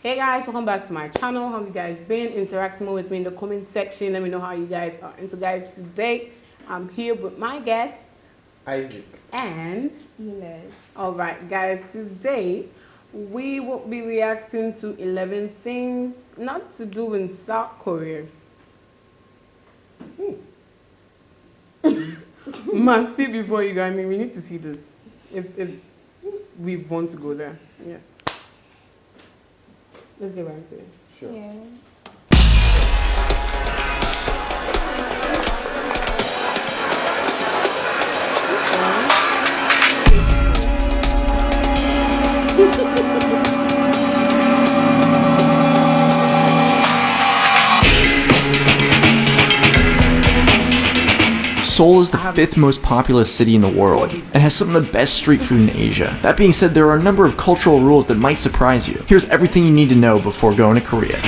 Hey guys, welcome back to my channel. How have you guys been? Interacting more with me in the comment section. Let me know how you guys are. And so guys, today I'm here with my guest Isaac and Inez. Alright guys, today we will be reacting to 11 things not to do in South Korea. Must see before you go. I mean, we need to see this if we want to go there. Yeah. Let's get right into it. Sure. Yeah. Seoul is the fifth most populous city in the world and has some of the best street food in Asia. That being said, there are a number of cultural rules that might surprise you. Here's everything you need to know before going to Korea.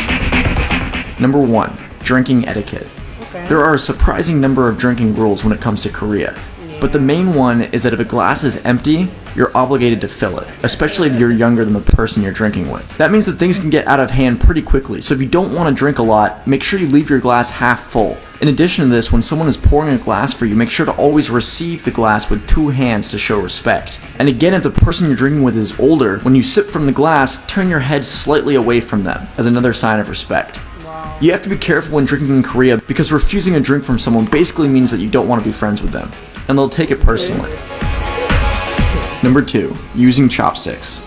Number 1. Drinking etiquette. Okay. There are a surprising number of drinking rules when it comes to Korea. But the main one is that if a glass is empty, you're obligated to fill it, especially if you're younger than the person you're drinking with. That means that things can get out of hand pretty quickly, so if you don't want to drink a lot, make sure you leave your glass half full. In addition to this, when someone is pouring a glass for you, make sure to always receive the glass with 2 hands to show respect. And again, if the person you're drinking with is older, when you sip from the glass, turn your head slightly away from them, as another sign of respect. Wow. You have to be careful when drinking in Korea, because refusing a drink from someone basically means that you don't want to be friends with them, and they'll take it personally. Number 2. Using chopsticks.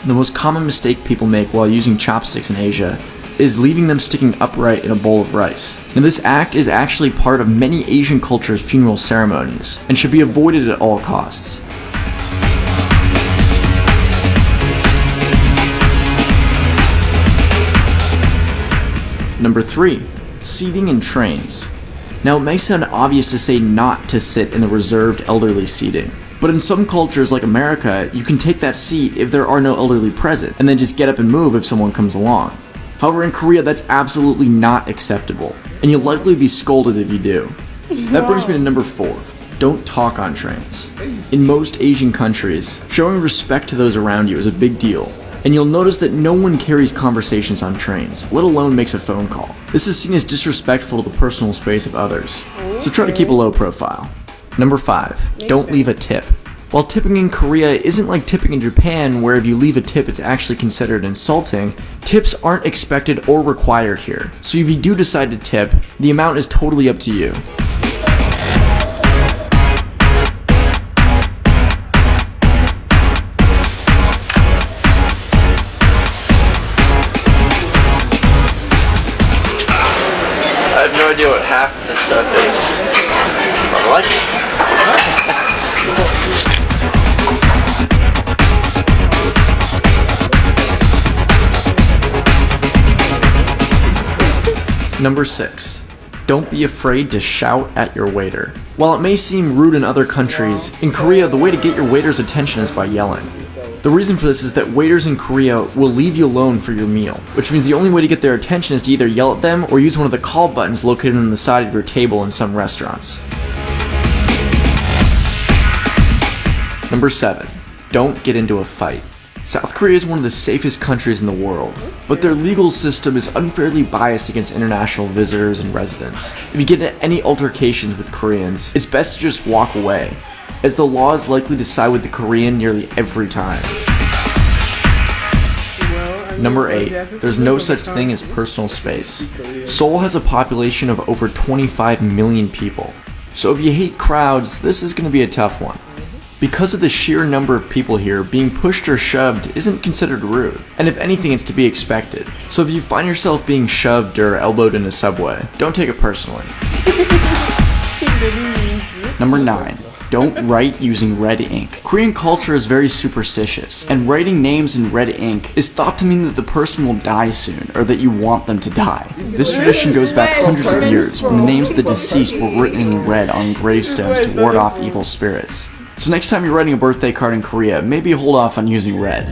The most common mistake people make while using chopsticks in Asia is leaving them sticking upright in a bowl of rice. Now, this act is actually part of many Asian cultures' funeral ceremonies and should be avoided at all costs. Number 3. Seating in trains. Now, it may sound obvious to say not to sit in the reserved elderly seating, but in some cultures like America, you can take that seat if there are no elderly present, and then just get up and move if someone comes along. However, in Korea, that's absolutely not acceptable, and you'll likely be scolded if you do. That brings me to number 4. Don't talk on trains. In most Asian countries, showing respect to those around you is a big deal, and you'll notice that no one carries conversations on trains, let alone makes a phone call. This is seen as disrespectful to the personal space of others, so try to keep a low profile. Number 5. Don't leave a tip. While tipping in Korea isn't like tipping in Japan, where if you leave a tip it's actually considered insulting, tips aren't expected or required here. So if you do decide to tip, the amount is totally up to you. I have no idea what half of this stuff is. I like it. Number 6. Don't be afraid to shout at your waiter. While it may seem rude in other countries, in Korea the way to get your waiter's attention is by yelling. The reason for this is that waiters in Korea will leave you alone for your meal, which means the only way to get their attention is to either yell at them or use one of the call buttons located on the side of your table in some restaurants. Number 7. Don't get into a fight. South Korea is one of the safest countries in the world, but their legal system is unfairly biased against international visitors and residents. If you get into any altercations with Koreans, it's best to just walk away, as the law is likely to side with the Korean nearly every time. Number 8. There's no such thing as personal space. Seoul has a population of over 25 million people, so if you hate crowds, this is going to be a tough one. Because of the sheer number of people here, being pushed or shoved isn't considered rude, and if anything, it's to be expected. So if you find yourself being shoved or elbowed in a subway, don't take it personally. Number 9. Don't write using red ink. Korean culture is very superstitious, and writing names in red ink is thought to mean that the person will die soon, or that you want them to die. This tradition goes back hundreds of years, when the names of the deceased were written in red on gravestones to ward off evil spirits. So next time you're writing a birthday card in Korea, maybe hold off on using red.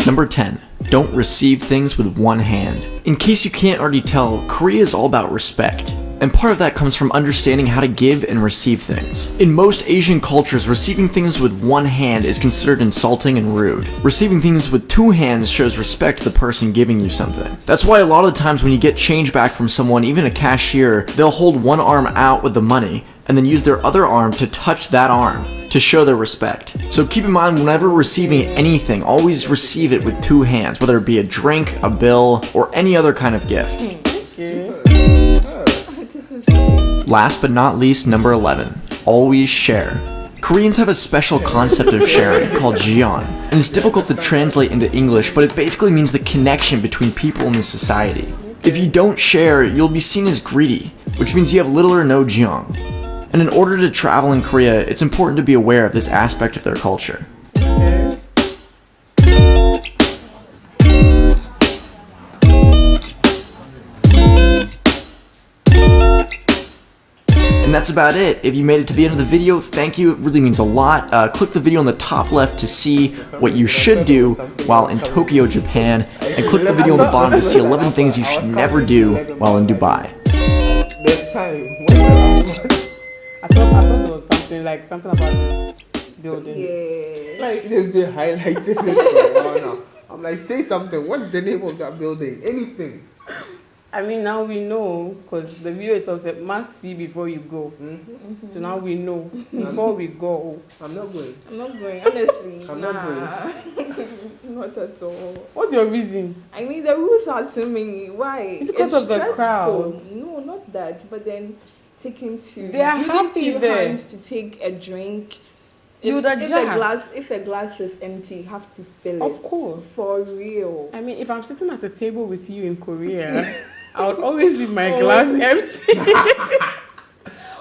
Number 10. Don't receive things with one hand. In case you can't already tell, Korea is all about respect. And part of that comes from understanding how to give and receive things. In most Asian cultures, receiving things with one hand is considered insulting and rude. Receiving things with two hands shows respect to the person giving you something. That's why a lot of the times when you get change back from someone, even a cashier, they'll hold one arm out with the money and then use their other arm to touch that arm to show their respect. So keep in mind, whenever receiving anything, always receive it with two hands, whether it be a drink, a bill, or any other kind of gift. Last but not least, number 11, always share. Koreans have a special concept of sharing called jeon, and it's difficult to translate into English, but it basically means the connection between people in the society. If you don't share, you'll be seen as greedy, which means you have little or no jeong. And in order to travel in Korea, it's important to be aware of this aspect of their culture. And that's about it. If you made it to the end of the video, thank you. It really means a lot. Click the video on the top left to see what you should do while in Tokyo, Japan. And click the video on the bottom to see 11 things you should never do while in Dubai. There's time. I thought there was something about this building. Yeah. Like they've been highlighting it for a while now. I'm like, say something. What's the name of that building? Anything. I mean, now we know, because the video itself said must see before you go. So now we know before we go. I'm not going. I'm not going, honestly. I'm not going. Not at all. What's your reason? I mean, the rules are too many. Why? It's because of the stressful. crowd. No, not that. But then taking two. They are using happy two there. hands to take a drink. You would adjust. If a glass is empty, you have to fill it. Of course. For real. I mean, if I'm sitting at a table with you in Korea, I would always leave my glass empty.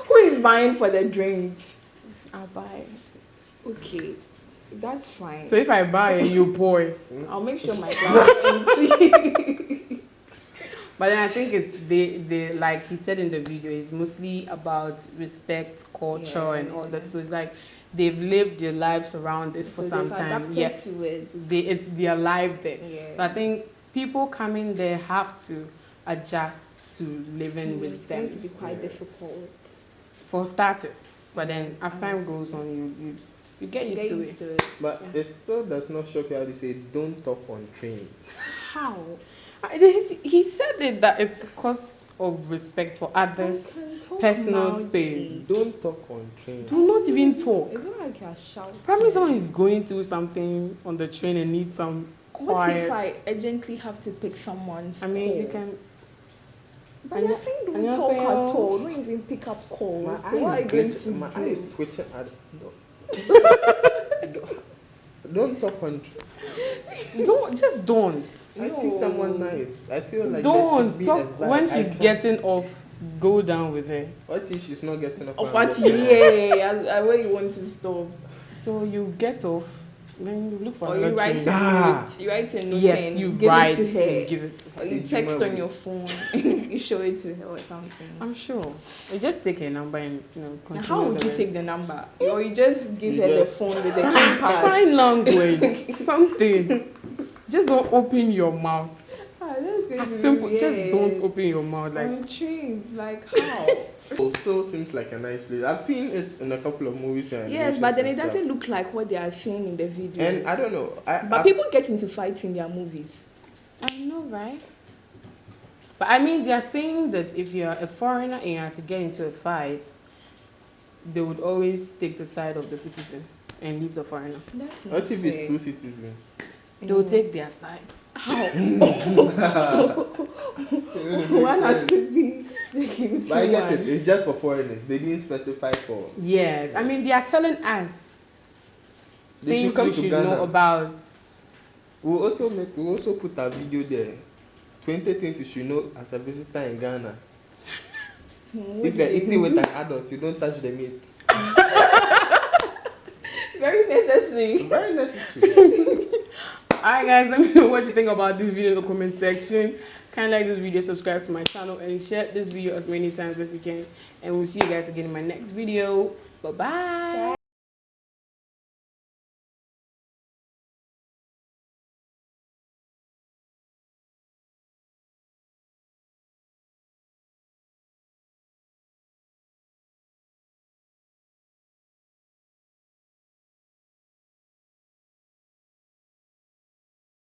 Who is buying for the drinks? I'll buy. Okay. That's fine. So if I buy and you pour it. I'll make sure my glass is empty. But then I think it's they like he said in the video, it's mostly about respect, culture, and all that. So it's like they've lived their lives around it for So some they've time. adapted Yes, to it. it's their life there. Yeah. So I think people coming there have to adjust to living It's with them going to be quite difficult. for starters. But then as time goes on, you get used to it. But it still does not shock you how they say don't talk on trains. How? He said it that it's because of respect for others' personal space. Don't talk on trains. Do not even talk. It's not like you're shouting. Probably someone is going through something on the train and needs some What if quiet. I urgently have to pick someone's I mean, call? you can. But and you're you- saying and don't you're talk saying, at all. Don't even pick up calls. My So what are you going to my do? eye is twitching. Don't talk on trains. Don't. I see someone nice. I feel like Don't there could be talk a vibe. when I she's can't- getting off. Go down with her. What if she's not getting off? Of and what? I'm just- Yeah, where you want to stop. So you get off, then you look for Or another you write train. a Ah. note. You write a note Yes, and you give write it to her. and give it to her. Or you Did you text on remember? your phone. You show it to her or something. I'm sure. You just take a number and Now, continue. how would the you rest. take the number? Or you just give You her the just- phone with the keypad? Sign language, something. Just don't open your mouth. Ah, that's going As to be simple. Just weird. don't open your mouth. Like On trains, like how? Also seems like a nice place. I've seen it in a couple of movies. And Yes, but then it animations and doesn't look like what they are saying in the video. stuff. And I don't know. But people get into fights in their movies. I know, right? But I mean, they are saying that if you're a foreigner and you have to get into a fight, they would always take the side of the citizen and leave the foreigner. That's What if it's insane. two citizens? They will take their sides. How? One has to be. But I get it. It's just for foreigners. They didn't specify for. Yes, I mean, they are telling us They should things come we to should Ghana. know about. We'll also put a video there. 20 things you should know as a visitor in Ghana. If you're eating with an adult, you don't touch the meat. Very necessary. Very necessary. Alright guys, let me know what you think about this video in the comment section. Kindly like this video, subscribe to my channel, and share this video as many times as you can. And we'll see you guys again in my next video. Bye bye.